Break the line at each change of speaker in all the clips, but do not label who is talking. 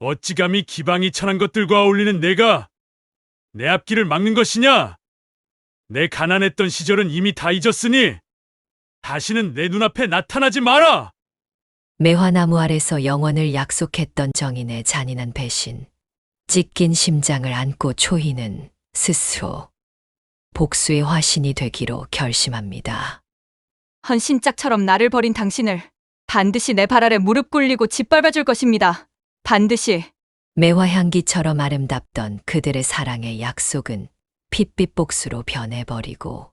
어찌 감히 기방이 천한 것들과 어울리는 내가 내 앞길을 막는 것이냐? 내 가난했던 시절은 이미 다 잊었으니 다시는 내 눈앞에 나타나지 마라!
매화나무 아래서 영원을 약속했던 정인의 잔인한 배신. 찢긴 심장을 안고 초희는 스스로 복수의 화신이 되기로 결심합니다.
헌신짝처럼 나를 버린 당신을 반드시 내 발 아래 무릎 꿇리고 짓밟아줄 것입니다. 반드시.
매화향기처럼 아름답던 그들의 사랑의 약속은 핏빛 복수로 변해버리고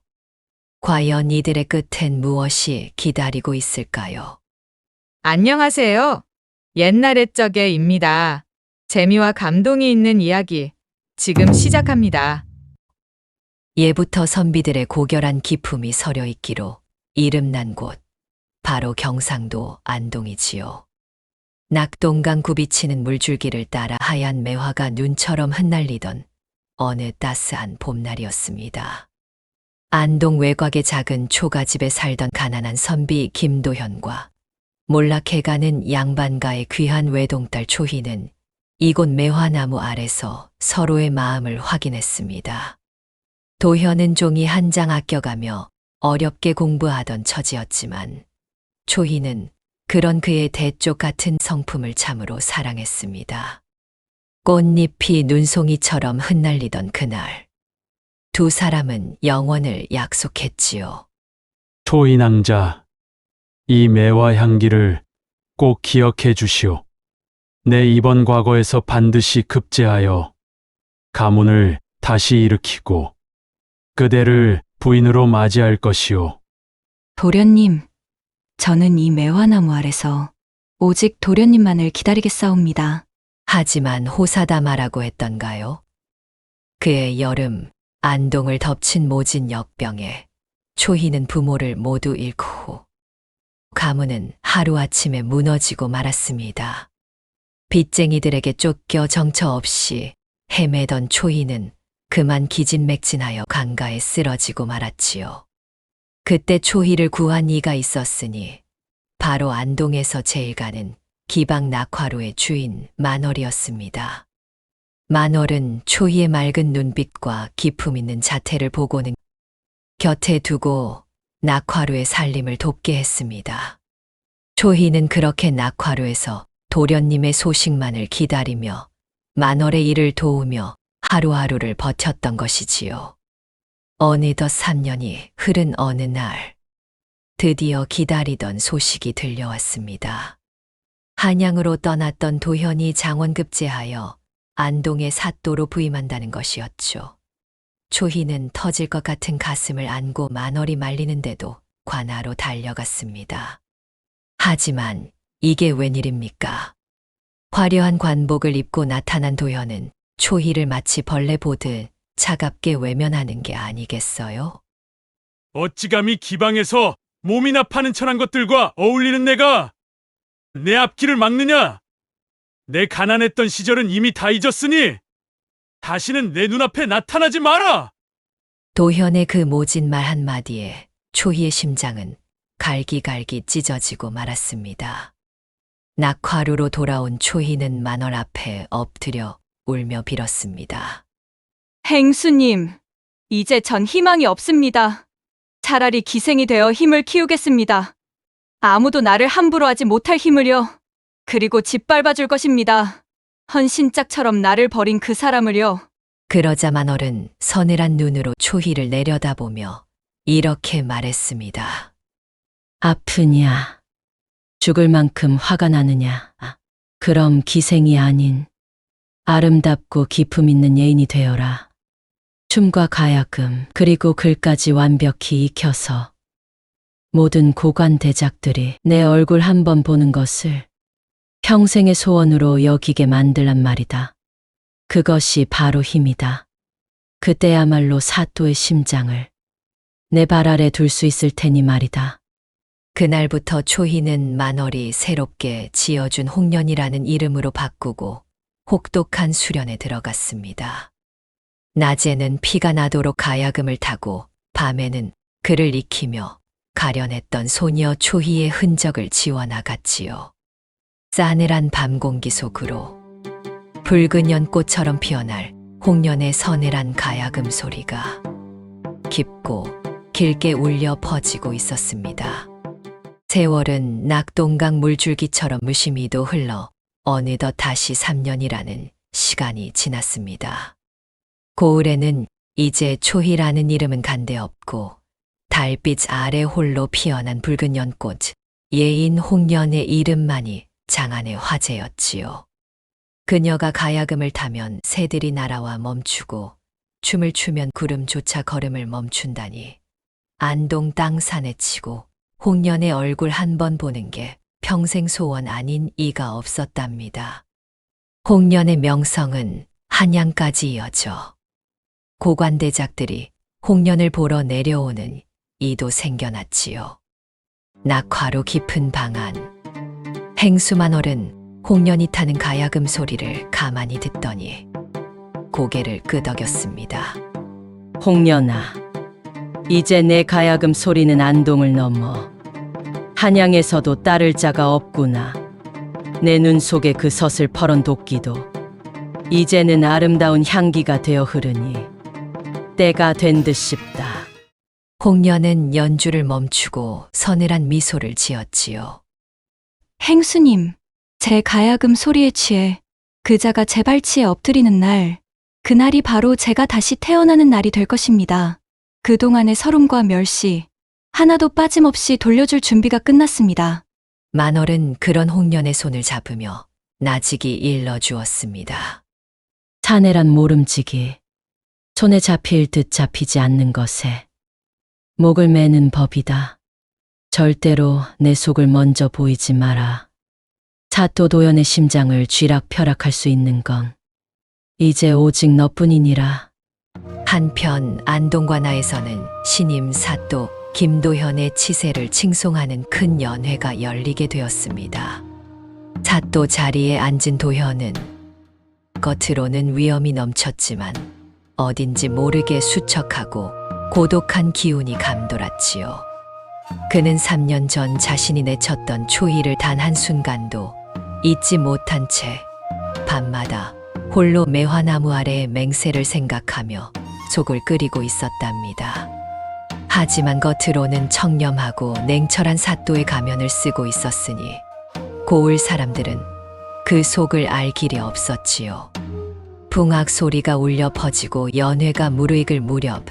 과연 이들의 끝엔 무엇이 기다리고 있을까요?
안녕하세요. 옛날의 적에입니다. 재미와 감동이 있는 이야기 지금 시작합니다.
예부터 선비들의 고결한 기품이 서려 있기로 이름난 곳, 바로 경상도 안동이지요. 낙동강 굽이치는 물줄기를 따라 하얀 매화가 눈처럼 흩날리던 어느 따스한 봄날이었습니다. 안동 외곽의 작은 초가집에 살던 가난한 선비 김도현과 몰락해가는 양반가의 귀한 외동딸 초희는 이곳 매화나무 아래서 서로의 마음을 확인했습니다. 도현은 종이 한 장 아껴가며 어렵게 공부하던 처지였지만 초희는 그런 그의 대쪽 같은 성품을 참으로 사랑했습니다. 꽃잎이 눈송이처럼 흩날리던 그날, 두 사람은 영원을 약속했지요.
초인왕자, 이 매화 향기를 꼭 기억해 주시오. 내 이번 과거에서 반드시 급제하여 가문을 다시 일으키고 그대를 부인으로 맞이할 것이오.
도련님, 저는 이 매화나무 아래서 오직 도련님만을 기다리겠사옵니다.
하지만 호사다마라고 했던가요? 그의 여름, 안동을 덮친 모진 역병에 초희는 부모를 모두 잃고 후 가문은 하루아침에 무너지고 말았습니다. 빚쟁이들에게 쫓겨 정처 없이 헤매던 초희는 그만 기진맥진하여 강가에 쓰러지고 말았지요. 그때 초희를 구한 이가 있었으니 바로 안동에서 제일 가는 기방 낙화로의 주인 만월이었습니다. 만월은 초희의 맑은 눈빛과 기품 있는 자태를 보고는 곁에 두고 낙화로의 살림을 돕게 했습니다. 초희는 그렇게 낙화로에서 도련님의 소식만을 기다리며 만월의 일을 도우며 하루하루를 버텼던 것이지요. 어느덧 3년이 흐른 어느 날, 드디어 기다리던 소식이 들려왔습니다. 한양으로 떠났던 도현이 장원급제하여 안동의 사또로 부임한다는 것이었죠. 초희는 터질 것 같은 가슴을 안고 만월이 말리는데도 관하로 달려갔습니다. 하지만 이게 웬일입니까? 화려한 관복을 입고 나타난 도현은 초희를 마치 벌레 보듯 차갑게 외면하는 게 아니겠어요?
어찌 감히 기방에서 몸이나 파는 천한 것들과 어울리는 내가 내 앞길을 막느냐? 내 가난했던 시절은 이미 다 잊었으니 다시는 내 눈앞에 나타나지 마라!
도현의 그 모진 말 한마디에 초희의 심장은 갈기갈기 찢어지고 말았습니다. 낙화루로 돌아온 초희는 만월 앞에 엎드려 울며 빌었습니다.
행수님, 이제 전 희망이 없습니다. 차라리 기생이 되어 힘을 키우겠습니다. 아무도 나를 함부로 하지 못할 힘을요. 그리고 짓밟아줄 것입니다. 헌신짝처럼 나를 버린 그 사람을요.
그러자 만월은 서늘한 눈으로 초희를 내려다보며 이렇게 말했습니다.
아프냐? 죽을 만큼 화가 나느냐? 그럼 기생이 아닌 아름답고 기품 있는 예인이 되어라. 춤과 가야금 그리고 글까지 완벽히 익혀서 모든 고관 대작들이 내 얼굴 한번 보는 것을 평생의 소원으로 여기게 만들란 말이다. 그것이 바로 힘이다. 그때야말로 사또의 심장을 내 발 아래 둘 수 있을 테니 말이다.
그날부터 초희는 만월이 새롭게 지어준 홍련이라는 이름으로 바꾸고 혹독한 수련에 들어갔습니다. 낮에는 피가 나도록 가야금을 타고 밤에는 그를 익히며 가련했던 소녀 초희의 흔적을 지워나갔지요. 싸늘한 밤 공기 속으로 붉은 연꽃처럼 피어날 홍련의 서늘한 가야금 소리가 깊고 길게 울려 퍼지고 있었습니다. 세월은 낙동강 물줄기처럼 무심히도 흘러 어느덧 다시 3년이라는 시간이 지났습니다. 고을에는 이제 초희라는 이름은 간데없고 달빛 아래 홀로 피어난 붉은 연꽃, 예인 홍련의 이름만이 장안의 화제였지요. 그녀가 가야금을 타면 새들이 날아와 멈추고 춤을 추면 구름조차 걸음을 멈춘다니 안동 땅산에 치고 홍련의 얼굴 한 번 보는 게 평생 소원 아닌 이가 없었답니다. 홍련의 명성은 한양까지 이어져 고관대작들이 홍련을 보러 내려오는 이도 생겨났지요. 낙화로 깊은 방 안, 행수만 어른 홍련이 타는 가야금 소리를 가만히 듣더니 고개를 끄덕였습니다.
홍련아, 이제 내 가야금 소리는 안동을 넘어 한양에서도 따를 자가 없구나. 내 눈 속에 그 서슬퍼런 도끼도 이제는 아름다운 향기가 되어 흐르니 때가 된 듯 싶다.
홍련은 연주를 멈추고 서늘한 미소를 지었지요.
행수님, 제 가야금 소리에 취해 그자가 제 발치에 엎드리는 날, 그날이 바로 제가 다시 태어나는 날이 될 것입니다. 그동안의 서름과 멸시, 하나도 빠짐없이 돌려줄 준비가 끝났습니다.
만월은 그런 홍련의 손을 잡으며 나직이 일러주었습니다.
사내란 모름지기, 손에 잡힐 듯 잡히지 않는 것에 목을 매는 법이다. 절대로 내 속을 먼저 보이지 마라. 사또 도연의 심장을 쥐락펴락할 수 있는 건 이제 오직 너뿐이니라.
한편 안동관아에서는 신임 사또 김도현의 치세를 칭송하는 큰 연회가 열리게 되었습니다. 사또 자리에 앉은 도현은 겉으로는 위엄이 넘쳤지만 어딘지 모르게 수척하고 고독한 기운이 감돌았지요. 그는 3년 전 자신이 내쳤던 초희를 단 한순간도 잊지 못한 채 밤마다 홀로 매화나무 아래의 맹세를 생각하며 속을 끓이고 있었답니다. 하지만 겉으로는 청렴하고 냉철한 사또의 가면을 쓰고 있었으니 고을 사람들은 그 속을 알 길이 없었지요. 붕악 소리가 울려 퍼지고 연회가 무르익을 무렵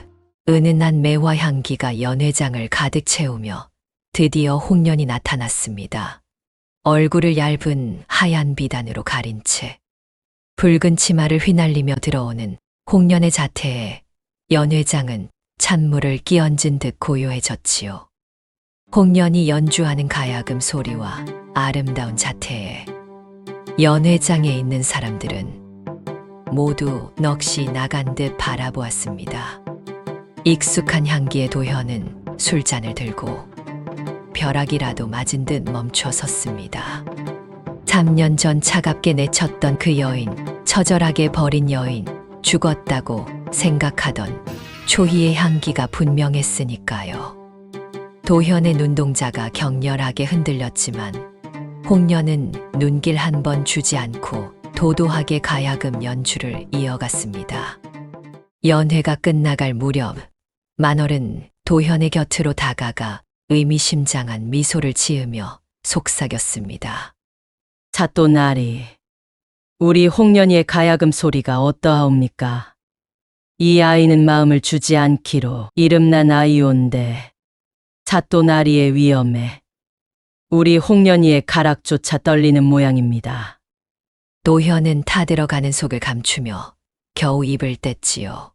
은은한 매화 향기가 연회장을 가득 채우며 드디어 홍련이 나타났습니다. 얼굴을 얇은 하얀 비단으로 가린 채 붉은 치마를 휘날리며 들어오는 홍련의 자태에 연회장은 찬물을 끼얹은 듯 고요해졌지요. 홍련이 연주하는 가야금 소리와 아름다운 자태에 연회장에 있는 사람들은 모두 넋이 나간 듯 바라보았습니다. 익숙한 향기의 도현은 술잔을 들고 벼락이라도 맞은 듯 멈춰 섰습니다. 3년 전 차갑게 내쳤던 그 여인, 처절하게 버린 여인, 죽었다고 생각하던 초희의 향기가 분명했으니까요. 도현의 눈동자가 격렬하게 흔들렸지만 홍련은 눈길 한 번 주지 않고 도도하게 가야금 연주를 이어갔습니다. 연회가 끝나갈 무렵 만월은 도현의 곁으로 다가가 의미심장한 미소를 지으며 속삭였습니다.
사또 나리, 우리 홍련이의 가야금 소리가 어떠하옵니까? 이 아이는 마음을 주지 않기로 이름난 아이온데 사또 나리의 위엄에 우리 홍련이의 가락조차 떨리는 모양입니다.
도현은 타들어가는 속을 감추며 겨우 입을 뗐지요.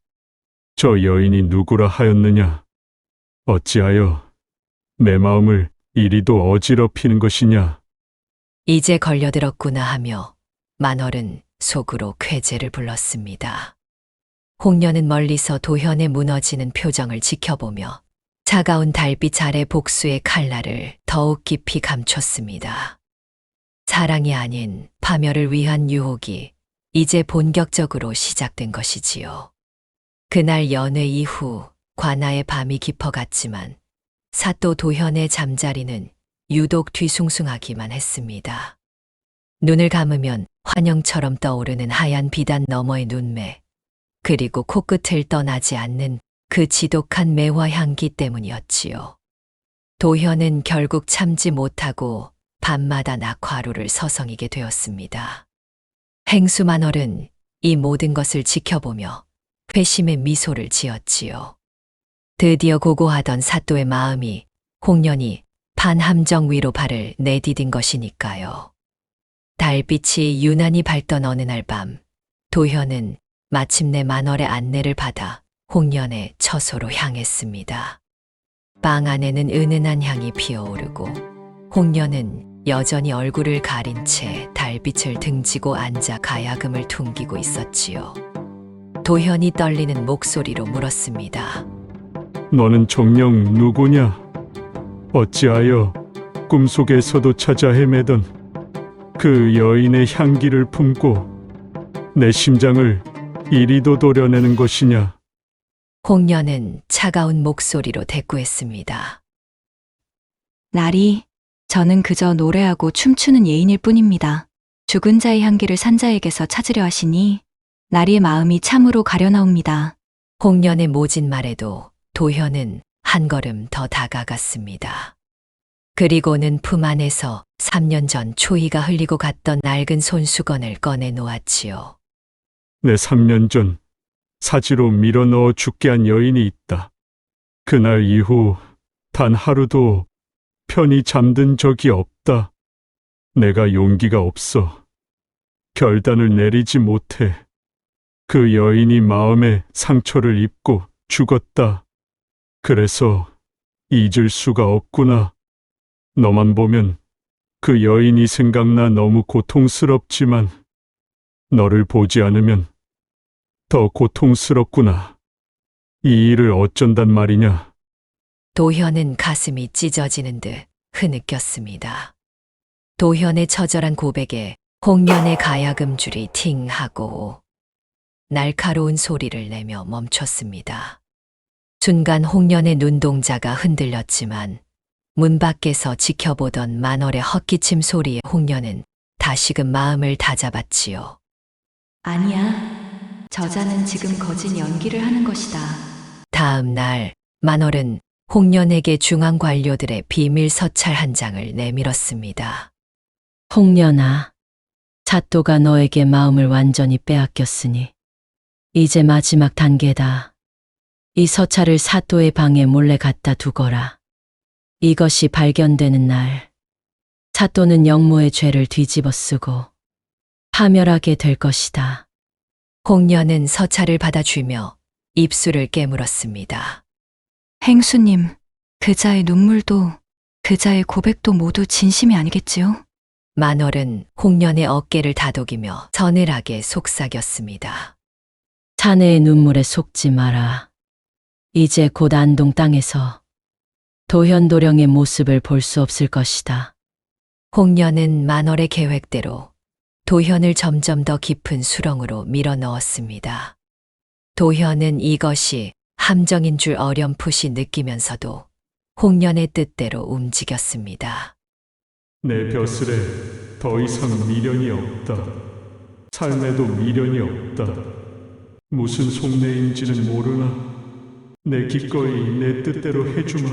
저 여인이 누구라 하였느냐? 어찌하여 내 마음을 이리도 어지럽히는 것이냐?
이제 걸려들었구나 하며 만월은 속으로 쾌재를 불렀습니다. 홍련은 멀리서 도현의 무너지는 표정을 지켜보며 차가운 달빛 아래 복수의 칼날을 더욱 깊이 감췄습니다. 사랑이 아닌 파멸을 위한 유혹이 이제 본격적으로 시작된 것이지요. 그날 연회 이후 관아의 밤이 깊어갔지만 사또 도현의 잠자리는 유독 뒤숭숭하기만 했습니다. 눈을 감으면 환영처럼 떠오르는 하얀 비단 너머의 눈매, 그리고 코끝을 떠나지 않는 그 지독한 매화 향기 때문이었지요. 도현은 결국 참지 못하고 밤마다 낙화루를 서성이게 되었습니다. 행수만월은 이 모든 것을 지켜보며 회심의 미소를 지었지요. 드디어 고고하던 사또의 마음이 홍련이 반함정 위로 발을 내디딘 것이니까요. 달빛이 유난히 밝던 어느 날 밤, 도현은 마침내 만월의 안내를 받아 홍련의 처소로 향했습니다. 방 안에는 은은한 향이 피어오르고 홍련은 여전히 얼굴을 가린 채 달빛을 등지고 앉아 가야금을 퉁기고 있었지요. 도현이 떨리는 목소리로 물었습니다.
너는 정녕 누구냐? 어찌하여 꿈속에서도 찾아 헤매던 그 여인의 향기를 품고 내 심장을 이리도 도려내는 것이냐?
홍련은 차가운 목소리로 대꾸했습니다.
나리, 저는 그저 노래하고 춤추는 예인일 뿐입니다. 죽은 자의 향기를 산자에게서 찾으려 하시니 나리의 마음이 참으로 가려나옵니다.
홍련의 모진 말에도 도현은 한 걸음 더 다가갔습니다. 그리고는 품 안에서 3년 전 초희가 흘리고 갔던 낡은 손수건을 꺼내 놓았지요.
내 3년 전 사지로 밀어넣어 죽게 한 여인이 있다. 그날 이후 단 하루도 편히 잠든 적이 없다. 내가 용기가 없어 결단을 내리지 못해 그 여인이 마음에 상처를 입고 죽었다. 그래서 잊을 수가 없구나. 너만 보면 그 여인이 생각나 너무 고통스럽지만 너를 보지 않으면 더 고통스럽구나. 이 일을 어쩐단 말이냐.
도현은 가슴이 찢어지는 듯 흐느꼈습니다. 도현의 처절한 고백에 홍련의 가야금 줄이 팅 하고 날카로운 소리를 내며 멈췄습니다. 순간 홍련의 눈동자가 흔들렸지만 문 밖에서 지켜보던 만월의 헛기침 소리에 홍련은 다시금 마음을 다잡았지요.
아니야. 저자는 지금 거짓 연기를 하는 것이다.
다음 날 만월은 홍련에게 중앙 관료들의 비밀 서찰 한 장을 내밀었습니다.
홍련아, 사또가 너에게 마음을 완전히 빼앗겼으니 이제 마지막 단계다. 이 서찰을 사또의 방에 몰래 갖다 두거라. 이것이 발견되는 날, 사또는 영모의 죄를 뒤집어 쓰고 파멸하게 될 것이다.
홍련은 서찰을 받아주며 입술을 깨물었습니다.
행수님, 그자의 눈물도 그자의 고백도 모두 진심이 아니겠지요?
만월은 홍련의 어깨를 다독이며 서늘하게 속삭였습니다.
자네의 눈물에 속지 마라. 이제 곧 안동 땅에서 도현도령의 모습을 볼 수 없을 것이다.
홍련은 만월의 계획대로 도현을 점점 더 깊은 수렁으로 밀어 넣었습니다. 도현은 이것이 함정인 줄 어렴풋이 느끼면서도 홍련의 뜻대로 움직였습니다.
내 벼슬에 더 이상 미련이 없다. 삶에도 미련이 없다. 무슨 속내인지는 모르나 내 기꺼이 내 뜻대로 해주마.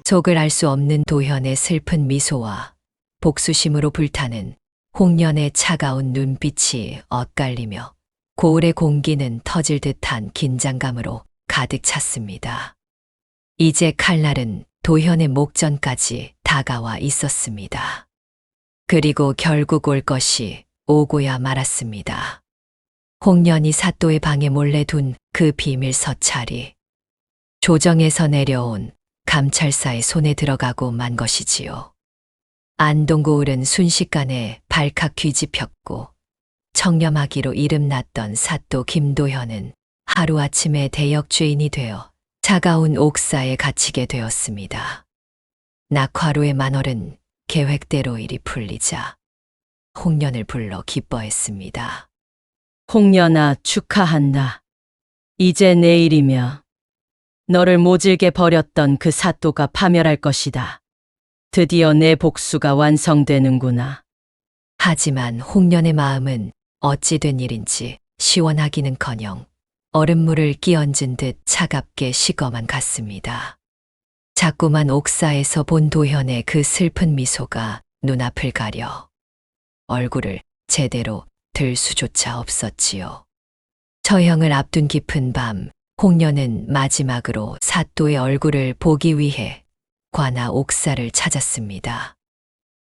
속을 알 수 없는 도현의 슬픈 미소와 복수심으로 불타는 홍련의 차가운 눈빛이 엇갈리며 고울의 공기는 터질 듯한 긴장감으로 가득 찼습니다. 이제 칼날은 도현의 목전까지 다가와 있었습니다. 그리고 결국 올 것이 오고야 말았습니다. 홍련이 사또의 방에 몰래 둔 그 비밀 서찰이 조정에서 내려온 감찰사의 손에 들어가고 만 것이지요. 안동고을은 순식간에 발칵 뒤집혔고 청렴하기로 이름났던 사또 김도현은 하루아침에 대역죄인이 되어 차가운 옥사에 갇히게 되었습니다. 낙화로의 만월은 계획대로 일이 풀리자 홍련을 불러 기뻐했습니다.
홍련아, 축하한다. 이제 내일이며 너를 모질게 버렸던 그 사또가 파멸할 것이다. 드디어 내 복수가 완성되는구나.
하지만 홍련의 마음은 어찌 된 일인지 시원하기는커녕 얼음물을 끼얹은 듯 차갑게 식어만 갔습니다. 자꾸만 옥사에서 본 도현의 그 슬픈 미소가 눈앞을 가려 얼굴을 제대로 들 수조차 없었지요. 처형을 앞둔 깊은 밤, 홍련은 마지막으로 사또의 얼굴을 보기 위해 관아 옥사를 찾았습니다.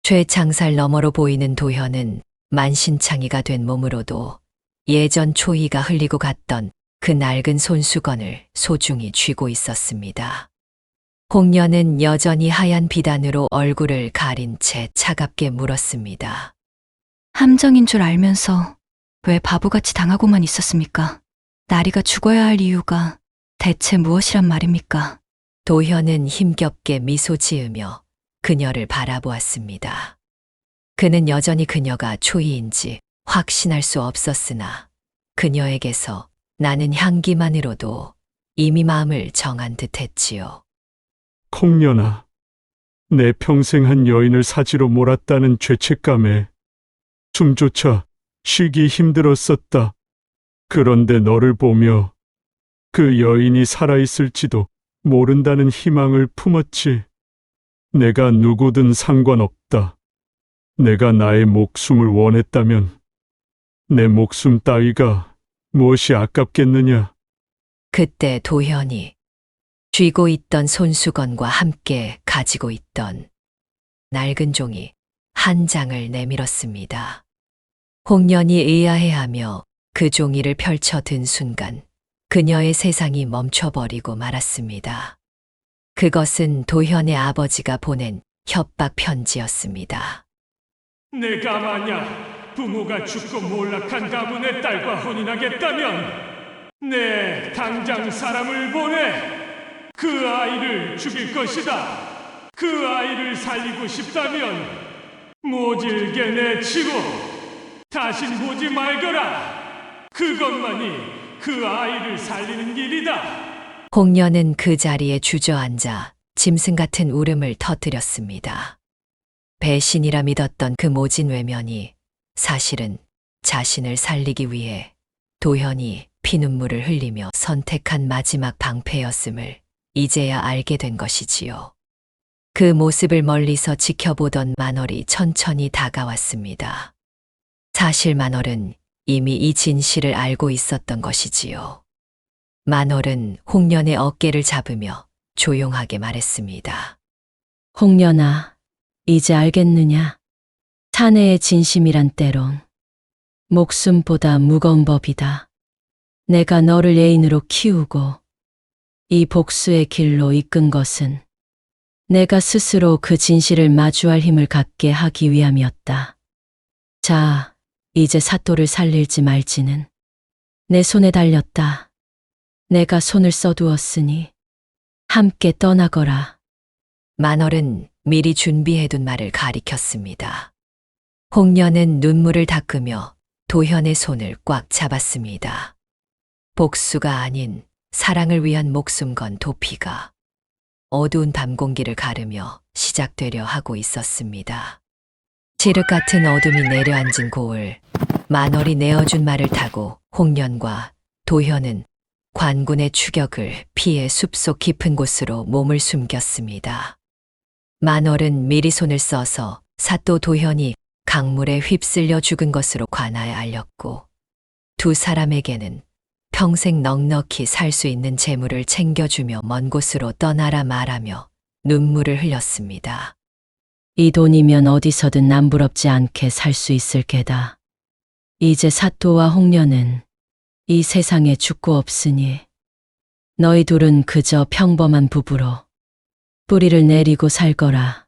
최창살 너머로 보이는 도현은 만신창이가 된 몸으로도 예전 초희가 흘리고 갔던 그 낡은 손수건을 소중히 쥐고 있었습니다. 홍련은 여전히 하얀 비단으로 얼굴을 가린 채 차갑게 물었습니다.
함정인 줄 알면서 왜 바보같이 당하고만 있었습니까? 나리가 죽어야 할 이유가 대체 무엇이란 말입니까?
도현은 힘겹게 미소 지으며 그녀를 바라보았습니다. 그는 여전히 그녀가 초이인지 확신할 수 없었으나 그녀에게서 나는 향기만으로도 이미 마음을 정한 듯 했지요.
홍련아, 내 평생 한 여인을 사지로 몰았다는 죄책감에 숨조차 쉬기 힘들었었다. 그런데 너를 보며 그 여인이 살아있을지도 모른다는 희망을 품었지. 내가 누구든 상관없다. 내가 나의 목숨을 원했다면 내 목숨 따위가 무엇이 아깝겠느냐.
그때 도현이 쥐고 있던 손수건과 함께 가지고 있던 낡은 종이 한 장을 내밀었습니다. 홍련이 의아해하며 그 종이를 펼쳐 든 순간 그녀의 세상이 멈춰버리고 말았습니다. 그것은 도현의 아버지가 보낸 협박 편지였습니다.
내가 만약 부모가 죽고 몰락한 가문의 딸과 혼인하겠다면 내 당장 사람을 보내 그 아이를 죽일 것이다. 그 아이를 살리고 싶다면 모질게 내치고 다신 보지 말거라. 그것만이 그 아이를 살리는 길이다.
홍련은 그 자리에 주저앉아 짐승 같은 울음을 터뜨렸습니다. 배신이라 믿었던 그 모진 외면이 사실은 자신을 살리기 위해 도현이 피눈물을 흘리며 선택한 마지막 방패였음을 이제야 알게 된 것이지요. 그 모습을 멀리서 지켜보던 만월이 천천히 다가왔습니다. 사실 만월은 이미 이 진실을 알고 있었던 것이지요. 만월은 홍련의 어깨를 잡으며 조용하게 말했습니다.
홍련아, 이제 알겠느냐? 자네의 진심이란 때론 목숨보다 무거운 법이다. 내가 너를 예인으로 키우고 이 복수의 길로 이끈 것은 내가 스스로 그 진실을 마주할 힘을 갖게 하기 위함이었다. 자, 이제 사또를 살릴지 말지는 내 손에 달렸다. 내가 손을 써두었으니 함께 떠나거라.
만월은 미리 준비해둔 말을 가리켰습니다. 홍련은 눈물을 닦으며 도현의 손을 꽉 잡았습니다. 복수가 아닌 사랑을 위한 목숨 건 도피가 어두운 밤 공기를 가르며 시작되려 하고 있었습니다. 칠흑 같은 어둠이 내려앉은 고을, 만월이 내어준 말을 타고 홍련과 도현은 관군의 추격을 피해 숲속 깊은 곳으로 몸을 숨겼습니다. 만월은 미리 손을 써서 사또 도현이 강물에 휩쓸려 죽은 것으로 관아에 알렸고 두 사람에게는 평생 넉넉히 살 수 있는 재물을 챙겨주며 먼 곳으로 떠나라 말하며 눈물을 흘렸습니다.
이 돈이면 어디서든 남부럽지 않게 살 수 있을 게다. 이제 사또와 홍련은 이 세상에 죽고 없으니 너희 둘은 그저 평범한 부부로 뿌리를 내리고 살 거라.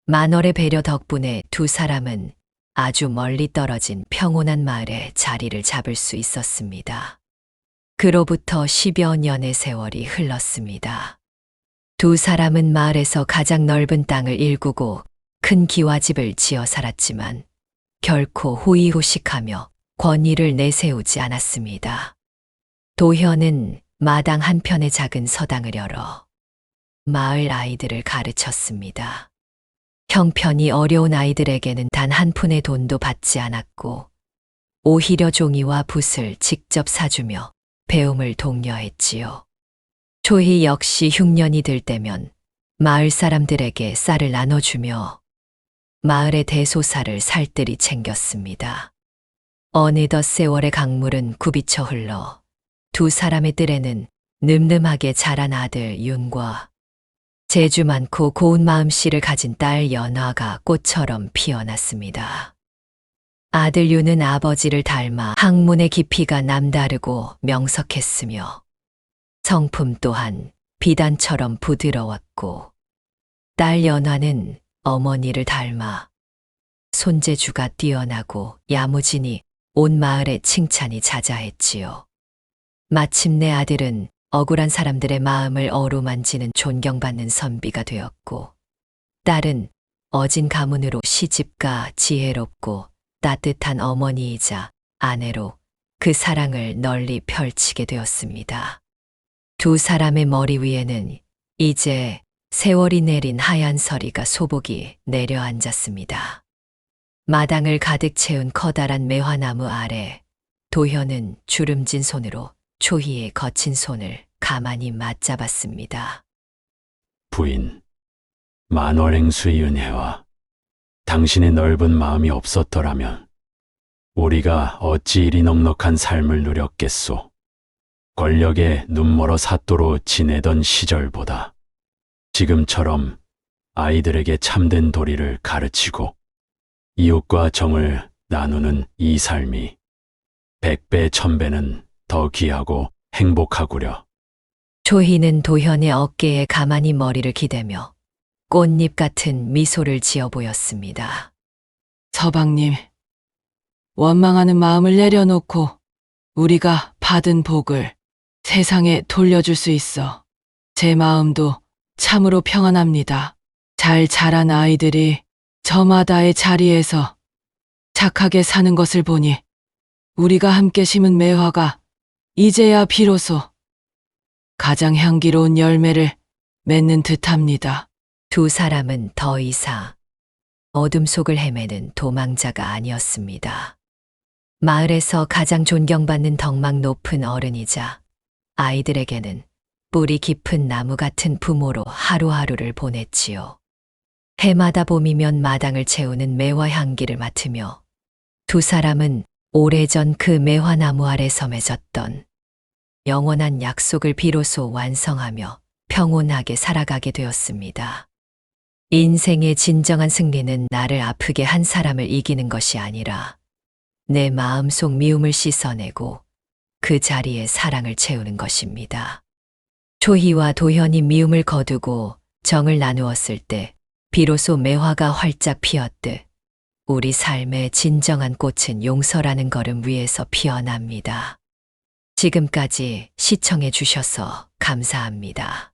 만월의 배려 덕분에 두 사람은 아주 멀리 떨어진 평온한 마을에 자리를 잡을 수 있었습니다. 그로부터 10여 년의 세월이 흘렀습니다. 두 사람은 마을에서 가장 넓은 땅을 일구고 큰 기와집을 지어 살았지만 결코 호의호식하며 권위를 내세우지 않았습니다. 도현은 마당 한편의 작은 서당을 열어 마을 아이들을 가르쳤습니다. 형편이 어려운 아이들에게는 단 한 푼의 돈도 받지 않았고, 오히려 종이와 붓을 직접 사주며 배움을 독려했지요. 초희 역시 흉년이 들 때면 마을 사람들에게 쌀을 나눠주며 마을의 대소사를 살뜰히 챙겼습니다. 어느덧 세월의 강물은 굽이쳐 흘러 두 사람의 뜰에는 늠름하게 자란 아들 윤과 재주 많고 고운 마음씨를 가진 딸 연화가 꽃처럼 피어났습니다. 아들 윤은 아버지를 닮아 학문의 깊이가 남다르고 명석했으며 성품 또한 비단처럼 부드러웠고, 딸 연화는 어머니를 닮아 손재주가 뛰어나고 야무지니 온 마을에 칭찬이 자자했지요. 마침내 아들은 억울한 사람들의 마음을 어루만지는 존경받는 선비가 되었고, 딸은 어진 가문으로 시집가 지혜롭고 따뜻한 어머니이자 아내로 그 사랑을 널리 펼치게 되었습니다. 두 사람의 머리 위에는 이제 세월이 내린 하얀 서리가 소복이 내려앉았습니다. 마당을 가득 채운 커다란 매화나무 아래 도현은 주름진 손으로 초희의 거친 손을 가만히 맞잡았습니다.
부인, 만월행수의 은혜와 당신의 넓은 마음이 없었더라면 우리가 어찌 이리 넉넉한 삶을 누렸겠소. 권력에 눈멀어 사또로 지내던 시절보다 지금처럼 아이들에게 참된 도리를 가르치고 이웃과 정을 나누는 이 삶이 100배, 1000배는 더 귀하고 행복하구려.
초희는 도현의 어깨에 가만히 머리를 기대며 꽃잎 같은 미소를 지어 보였습니다.
서방님, 원망하는 마음을 내려놓고 우리가 받은 복을 세상에 돌려줄 수 있어 제 마음도 참으로 평안합니다. 잘 자란 아이들이 저마다의 자리에서 착하게 사는 것을 보니 우리가 함께 심은 매화가 이제야 비로소 가장 향기로운 열매를 맺는 듯합니다.
두 사람은 더 이상 어둠 속을 헤매는 도망자가 아니었습니다. 마을에서 가장 존경받는 덕망 높은 어른이자 아이들에게는 뿌리 깊은 나무 같은 부모로 하루하루를 보냈지요. 해마다 봄이면 마당을 채우는 매화 향기를 맡으며 두 사람은 오래전 그 매화나무 아래서 맺었던 영원한 약속을 비로소 완성하며 평온하게 살아가게 되었습니다. 인생의 진정한 승리는 나를 아프게 한 사람을 이기는 것이 아니라 내 마음속 미움을 씻어내고 그 자리에 사랑을 채우는 것입니다. 초희와 도현이 미움을 거두고 정을 나누었을 때 비로소 매화가 활짝 피었듯 우리 삶의 진정한 꽃은 용서라는 걸음 위에서 피어납니다. 지금까지 시청해 주셔서 감사합니다.